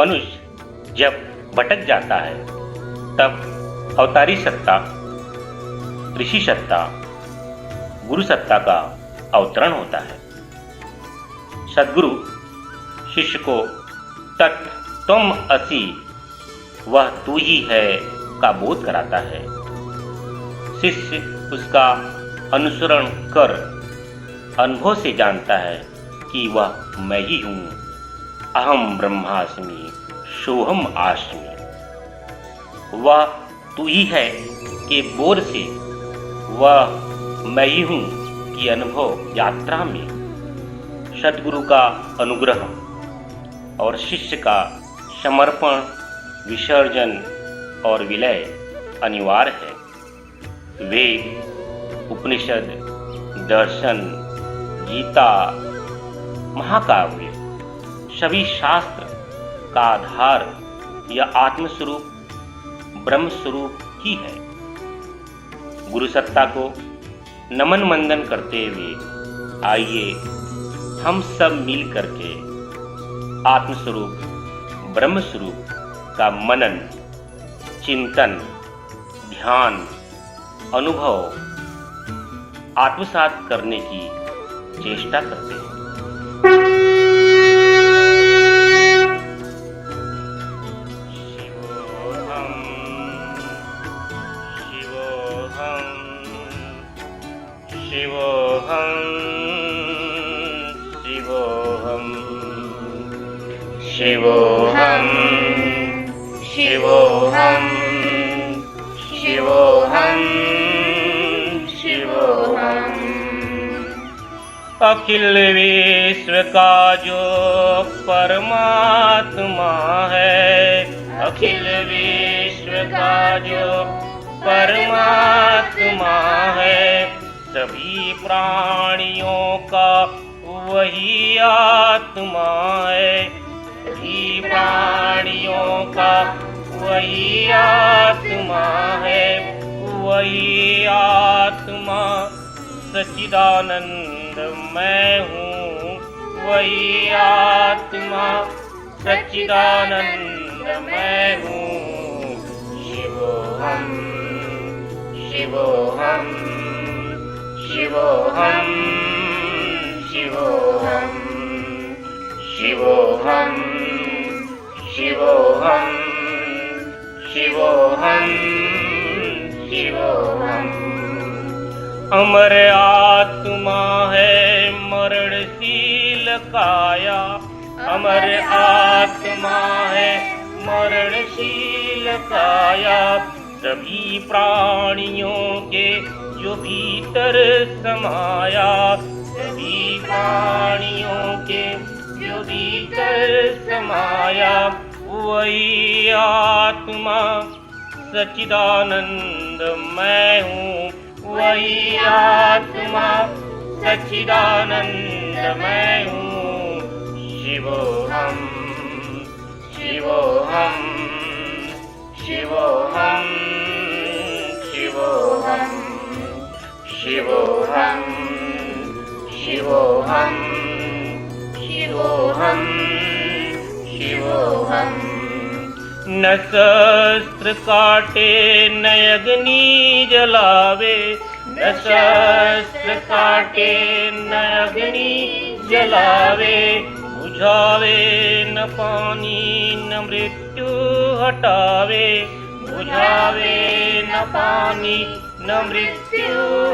मनुष्य जब भटक जाता है तब अवतारी सत्ता, ऋषि सत्ता, गुरु सत्ता का अवतरण होता है। सद्गुरु शिष्य को तत् त्वम असि, वह तू ही है का बोध कराता है। शिष्य उसका अनुसरण कर अनुभव से जानता है कि वह मैं ही हूँ। अहम ब्रह्मास्मि सोहम आस्मि। वह तू ही है के बोध से वह मैं ही हूँ की अनुभव यात्रा में सद्गुरु का अनुग्रह और शिष्य का समर्पण, विसर्जन और विलय अनिवार्य है। वेद, उपनिषद, दर्शन, गीता, महाकाव्य, सभी शास्त्र का आधार यह आत्मस्वरूप ब्रह्म स्वरूप ही है। गुरु सत्ता को नमन मंदन करते हुए आइए हम सब मिल करके आत्मस्वरूप ब्रह्म स्वरूप का मनन, चिंतन, ध्यान, अनुभव आत्मसात करने की चेष्टा करते हैं। शिवोहम, शिवोहम, शिवोहम, शिवोहम, शिवोहम, शिवोहम। अखिल विश्व का जो परमात्मा है, अखिल विश्व का जो परमात्मा है, सभी प्राणियों का वही आत्मा है। सभी प्राणियों का वही आत्मा है। वही आत्मा सच्चिदानंद मैं हूँ। वही आत्मा सच्चिदानंद मैं हूँ। शिवोहम, शिवोहम, शिवोहम, शिवोहम, शिवोहम, शिवोहम, शिवोहम, शिवोहम। अमर आत्मा है मरणशील काया। अमर आत्मा है मरणशील काया। सभी प्राणियों के जो भीतर समाया। सभी प्राणियों के जो भीतर समाया। वही आत्मा सच्चिदानंद मैं हूँ। वही आत्मा सच्चिदानंद मैं हूँ। शिवोहम, शिवोहम, शिवोहम, शिवोहम, शिवोहम, शिवोहम, शिवोहम, शिवोहम। न शस्त्र काटे न अग्नि जलावे। न शस्त्र काटे न अग्नि जलावे। बुझावे न पानी न मृत्यु हटावे। बुझावे न पानी न मृत्यु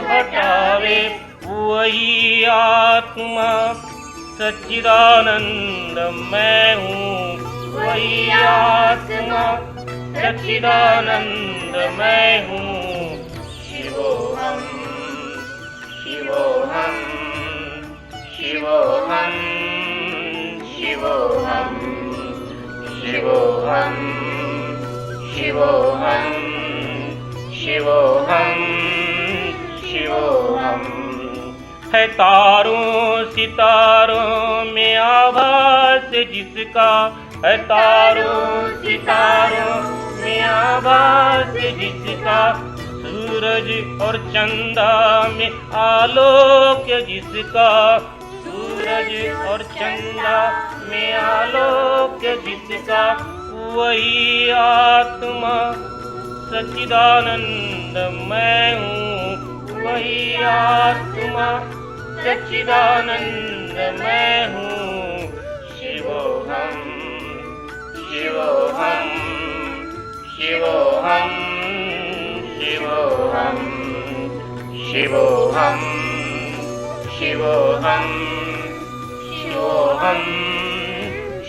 हटावे। वही आत्मा सच्चिदानंद मैं हूँ। वही आत्मा सच्चिदानंद मैं हूँ। शिवोहम, शिवोहम, शिवोहम, शिवोहम, शिवोहम, शिवोहम, शिवोहम, शिवोहम। है तारों सितारों में आभास जिसका। है तारों सितारों में आभास जिसका। सूरज और चंदा में आलोक जिसका। सूरज और चंदा में आलोक जिसका, वही आत्मा सच्चिदानंद मैं हूँ। वही आत्मा सच्चिदानंद मैं हूँ। शिवोहम शिवोहम शिवोहम शिवोहम शिवोहम शिवोहम शिवोहम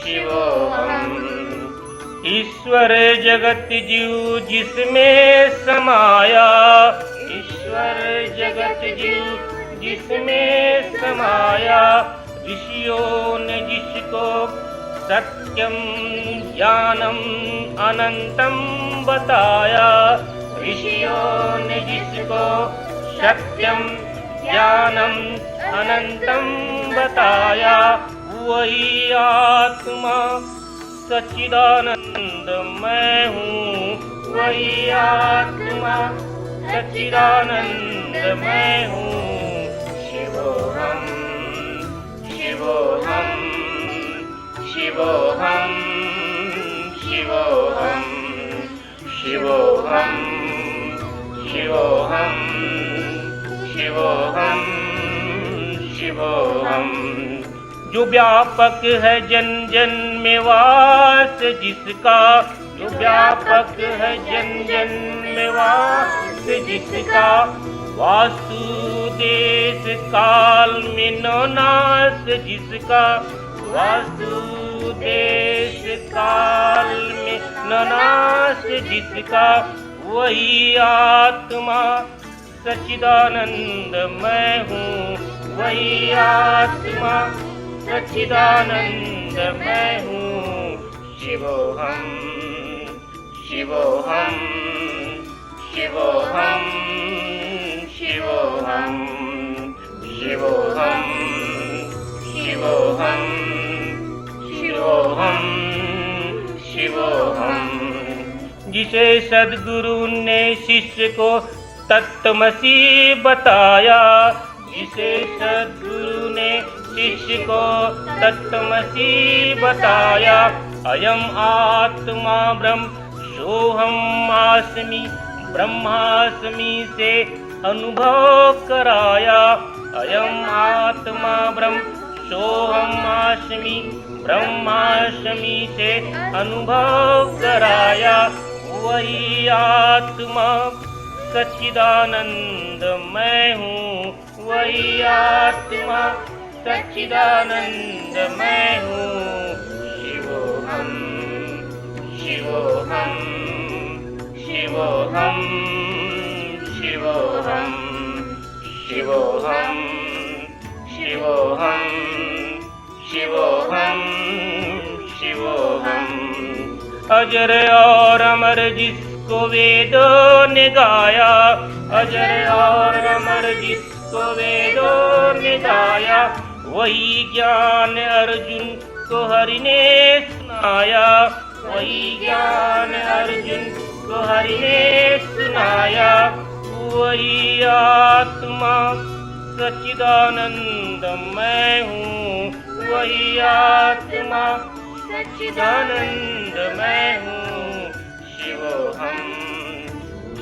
शिवोहम। ईश्वर जगत जीव जिसमें समाया, ईश्वर जगत जीव जिसमें समाया, ऋषियों ने जिसको सत्यम ज्ञानम अनंतम बताया, ऋषियों ने जिसको सत्यम ज्ञानम अनंतम बताया, वही आत्मा सच्चिदानंद मैं हूँ। वही आत्मा सच्चिदानंद मैं हूँ। शिवोहम शिवोहम शिवोहम शिवोहम शिवोहम शिवोहम शिवोहम शिवोहम। जो व्यापक है जन जन में वास जिसका, जो व्यापक है जन जन में वास जिसका, वासुदेश काल में न नाश जिसका, वासुदेश काल में न नाश जिसका, वही आत्मा सच्चिदानंद मैं हूँ। वही आत्मा सच्चिदानंद मैं हूँ। शिवोहम शिवोहम शिवोहम शिवोहम शिवोहम शिवोहम शिवोहम शिवोहम। जिसे सद्गुरु ने शिष्य को तत्त्वमसि बताया, जिसे सद्गुरु ने शिष्य को तत्त्वमसि बताया, अयम आत्मा ब्रह्म सोहमास्मि ब्रह्मास्मि से अनुभव कराया, अयम आत्मा ब्रह्म सोहमास्मि ब्रह्मास्मि से अनुभव कराया, वही आत्मा सच्चिदानंद मैं हूँ। वही आत्मा सच्चिदानंद मैं हूँ। शिवोहम शिवोहम शिवोहम शिवोहम शिवोहम शिवोहम शिवोहम शिवोहम। अजर और अमर जिसको वेदों ने गाया, अजर और अमर जिसको वेदों ने गाया, वही ज्ञान अर्जुन को हरि ने सुनाया, वही ज्ञान अर्जुन को हरि ने सुनाया, वही आत्मा सच्चिदानंद मैं हूँ। वही आत्मा सच्चिदानंद मैं हूँ। शिवोहम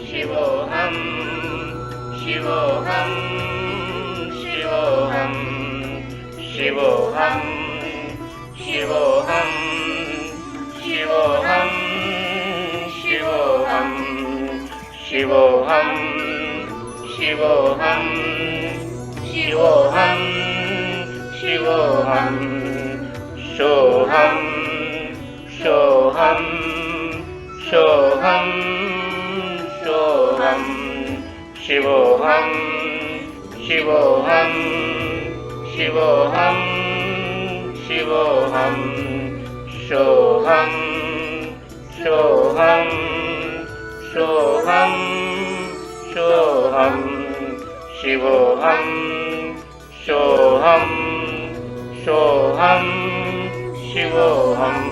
शिवोहम शिवोहम शिवोहम शिवोहम शिवोहम शिवोहम शिवोहम शिवोहम शिवोहम शिवोहम शिवोहम सोहम सोहम सोहम सोहम शिवोहम शिवोहम शिवोहम शिवोहम सोहम सोहम सोहम सोहम शिवोहम सोहम सोहम शिवोहम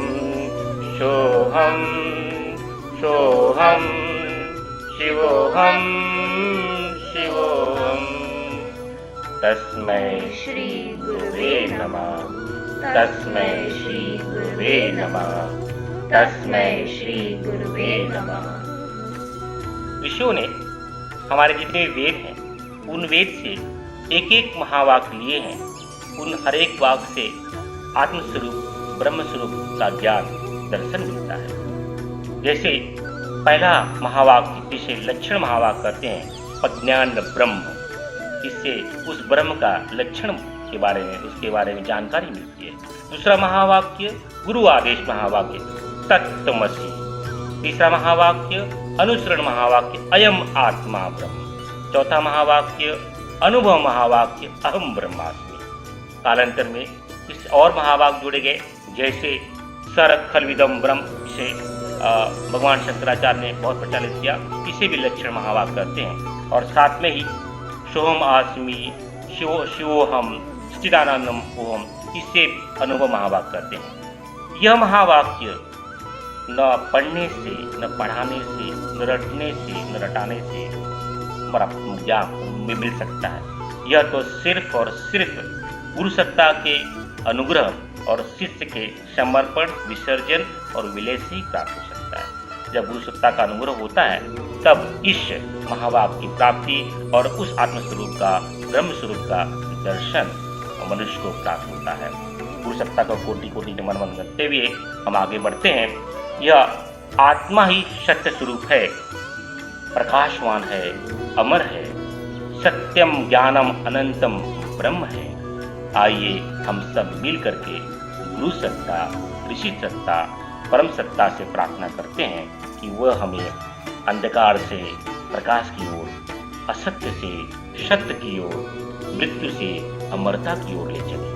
सोहम सोहम शिवोहम शिवोहम। तस्मै श्री गुरुवे नमः। तस्मै श्री गुरुवे नमः। तस्मै श्री गुरुवे नमः। ऋषियों ने हमारे जितने वेद हैं उन वेद से एक एक महावाक्य लिए हैं। उन हर एक वाक्य से आत्मस्वरूप ब्रह्मस्वरूप का ज्ञान दर्शन मिलता है। जैसे पहला महावाक्य जिसे लक्षण महावाक्य कहते हैं, प्रज्ञान ब्रह्म, इससे उस ब्रह्म का लक्षण के बारे में उसके बारे में जानकारी मिलती है। दूसरा महावाक्य गुरु आदेश महावाक्य तत्त्वमसि। तीसरा महावाक्य अनुसरण महावाक्य अयम आत्मा ब्रह्म। चौथा महावाक्य अनुभव महावाक्य अहम ब्रह्मास्मि। कालांतर में इस और महावाक्य जोड़े गए, जैसे सर खलविदम ब्रह्म, इसे भगवान शंकराचार्य ने बहुत प्रचलित किया, इसे भी लक्षण महावाक्य कहते हैं। और साथ में ही सोहम आस्मि, शिवोहम, सच्चिदानंदम ओहम, इसे अनुभव महावाक्य कहते हैं। यह महावाक्य न पढ़ने से, न पढ़ाने से, न रटने से, न रटाने से ज्ञान में मिल सकता है। यह तो सिर्फ और सिर्फ गुरु सत्ता के अनुग्रह और शिष्य के समर्पण, विसर्जन और विलय से ही प्राप्त हो सकता है। जब गुरु सत्ता का अनुग्रह होता है तब इस महावाक्य की प्राप्ति और उस आत्मस्वरूप का, ब्रह्म स्वरूप का दर्शन मनुष्य को प्राप्त होता है। गुरु सत्ता का कोटि कोटि नमन मन करते हुए हम आगे बढ़ते हैं। यह आत्मा ही सत्य स्वरूप है, प्रकाशवान है, अमर है, सत्यम ज्ञानम अनंतम ब्रह्म है। आइए हम सब मिल करके गुरु सत्ता, ऋषि सत्ता, परम सत्ता से प्रार्थना करते हैं कि वह हमें अंधकार से प्रकाश की ओर, असत्य से सत्य की ओर, मृत्यु से अमरता की ओर ले चले।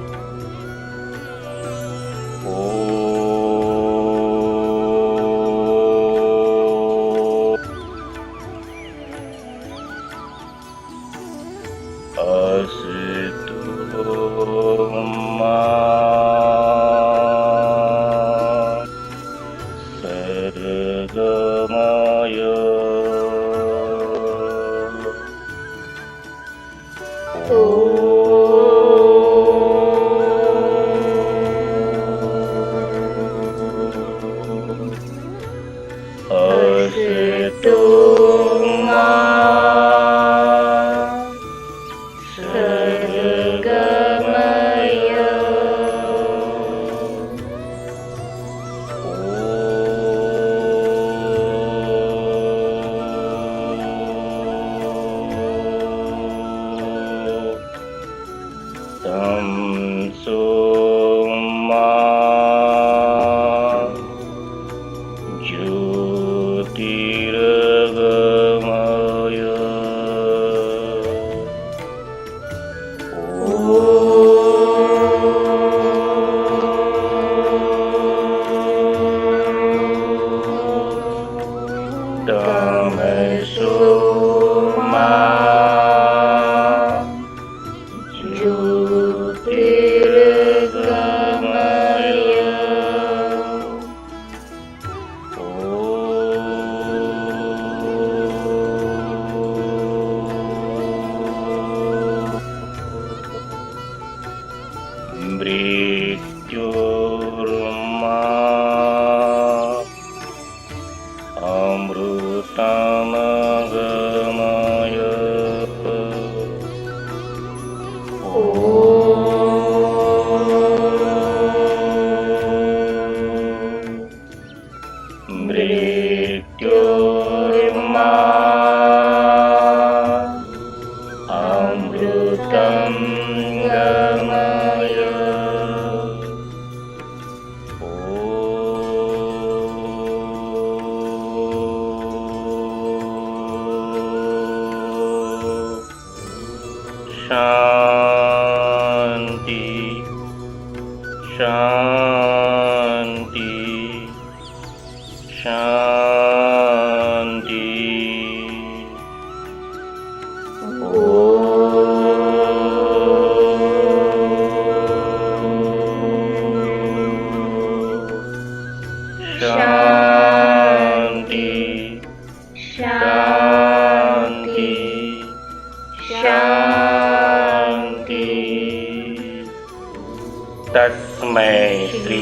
तस्मै श्री